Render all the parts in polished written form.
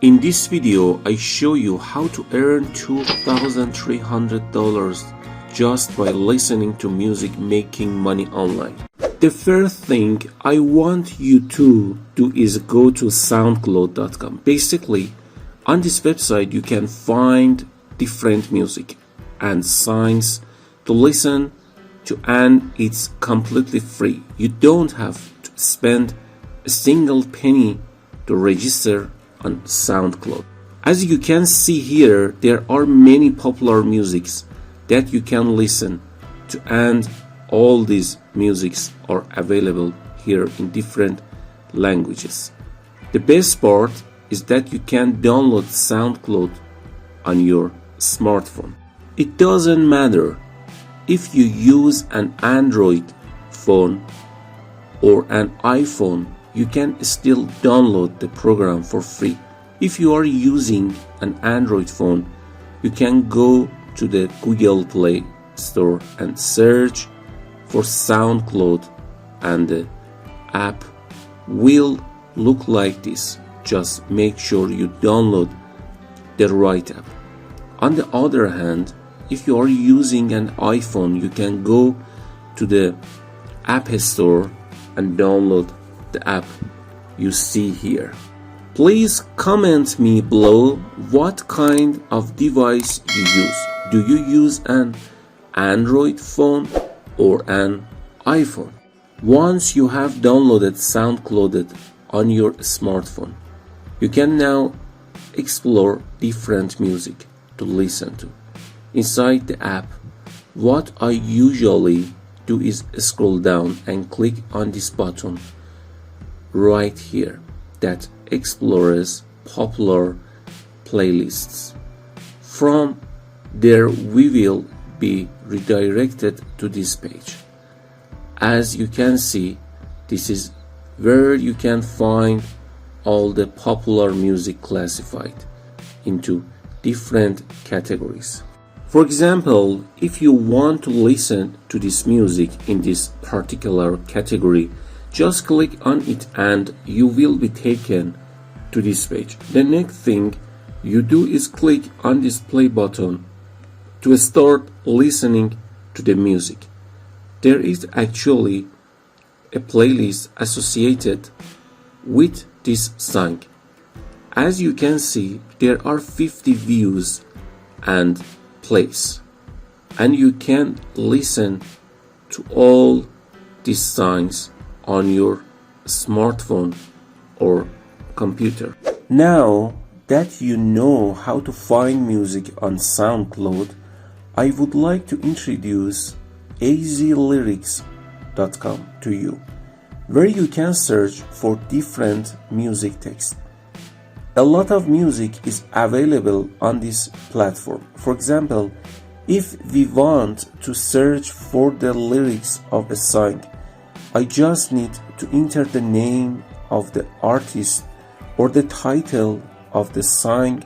In this video, I show you how to earn $2,300 just by listening to music, making money online. The first thing I want you to do is go to soundcloud.com. Basically, on this website, you can find different music and songs to listen to, and it's completely free. You don't have to spend a single penny to register on SoundCloud. As you can see here, there are many popular musics that you can listen to, and all these musics are available here in different languages. The best part is that you can download SoundCloud on your smartphone. It doesn't matter if you use an Android phone or an iPhone, you can still download the program for free. If you are using an Android phone, you can go to the Google Play Store and search for SoundCloud, and the app will look like this. Just make sure you download the right app. On the other hand, if you are using an iPhone, you can go to the App Store and download the app you see here. Please comment me below what kind of device you use. Do you use an Android phone or an iPhone? Once you have downloaded SoundCloud on your smartphone, you can now explore different music to listen to. Inside the app, what I usually do is scroll down and click on this button right here that explores popular playlists. From there we will be redirected to this page. As you can see, this is where you can find all the popular music classified into different categories. For example, if you want to listen to this music in this particular category, just click on it and you will be taken to this page. The next thing you do is click on this play button to start listening to the music. There is actually a playlist associated with this song. As you can see, there are 50 views and plays, and you can listen to all these songs on your smartphone or computer. Now that you know how to find music on SoundCloud, I would like to introduce easylyrics.com to you, where you can search for different music texts. A lot of music is available on this platform. For example, if we want to search for the lyrics of a song, I just need to enter the name of the artist or the title of the song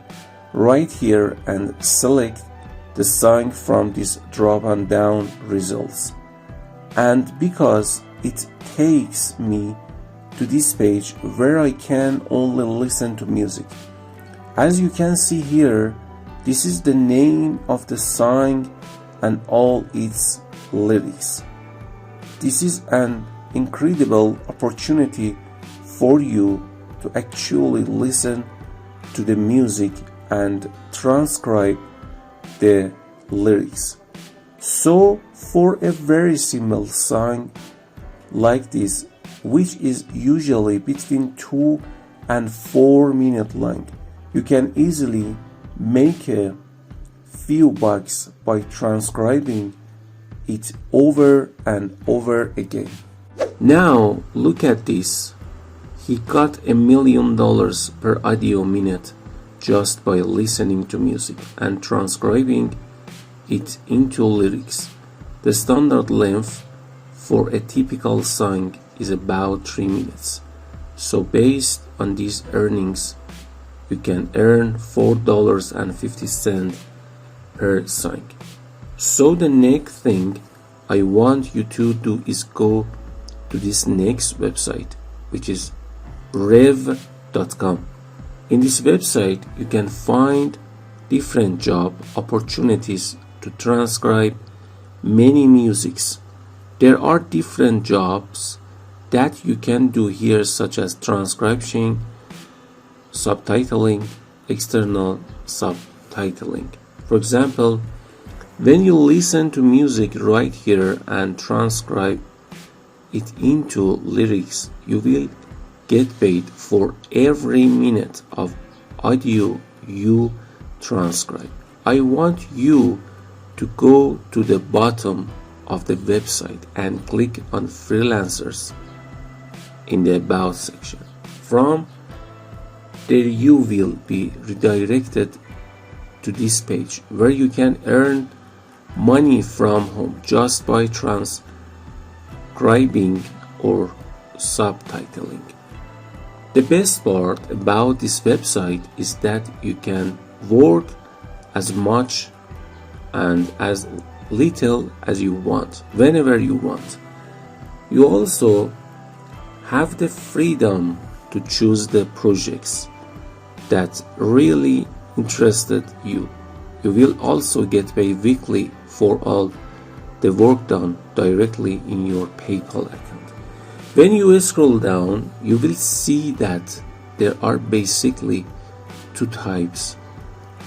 right here and select the song from this drop and down results. And because it takes me to this page where I can only listen to music. As you can see here, this is the name of the song and all its lyrics. This is an incredible opportunity for you to actually listen to the music and transcribe the lyrics. So for a very simple song like this, which is usually between 2 and 4 minutes long, you can easily make a few bucks by transcribing it over and over again. Now look at this. He got $1 million per audio minute just by listening to music and transcribing it into lyrics. The standard length for a typical song is about 3 minutes. So based on these earnings, you can earn $4.50 per song. So the next thing I want you to do is go to this next website, which is rev.com. In this website, you can find different job opportunities to transcribe many musics. There are different jobs that you can do here, such as transcription, subtitling, external subtitling. For example, when you listen to music right here and transcribe it into lyrics, you will get paid for every minute of audio you transcribe. I want you to go to the bottom of the website and click on freelancers in the about section. From there you will be redirected to this page where you can earn money from home just by transcribing or subtitling. The best part about this website is that you can work as much and as little as you want, whenever you want. You also have the freedom to choose the projects that really interested you. You will also get paid weekly for all the work done directly in your PayPal account. When you scroll down, you will see that there are basically two types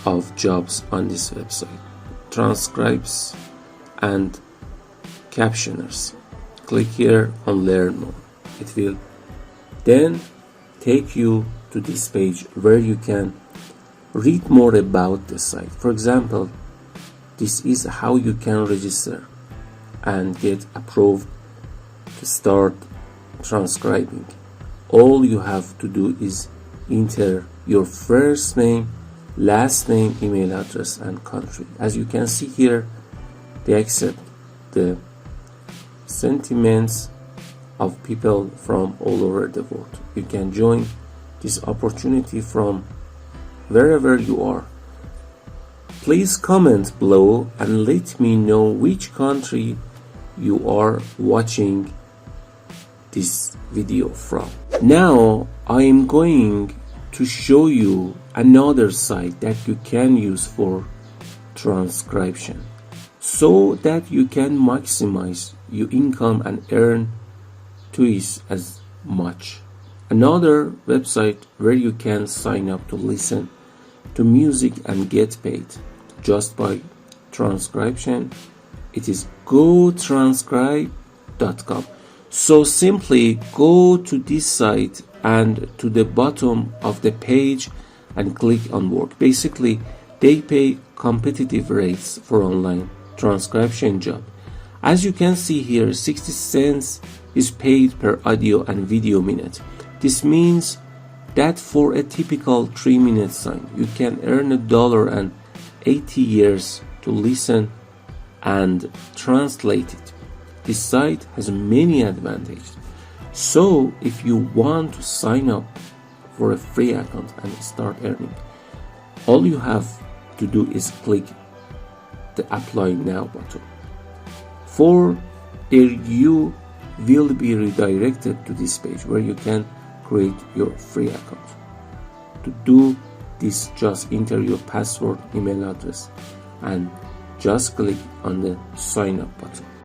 of jobs on this website: transcribers and captioners. Click here on learn more. It will then take you to this page where you can read more about the site. For example, this is how you can register and get approved to start transcribing. All you have to do is enter your first name, last name, email address, and country. As you can see here, they accept the sentiments of people from all over the world. You can join this opportunity from wherever you are. Please comment below and let me know which country you are watching this video from. Now I am going to show you another site that you can use for transcription so that you can maximize your income and earn twice as much. Another website where you can sign up to listen to music and get paid just by transcription, it is gotranscribe.com. So simply go to this site and to the bottom of the page and click on work. Basically, they pay competitive rates for online transcription job. As you can see here, 60 cents is paid per audio and video minute. This means that for a typical 3-minute sign, you can earn $1.80 to listen and translate it. This site has many advantages. So if you want to sign up for a free account and start earning, all you have to do is click the apply now button. For there you will be redirected to this page where you can create your free account. To do this, just enter your password, email address, and just click on the sign up button.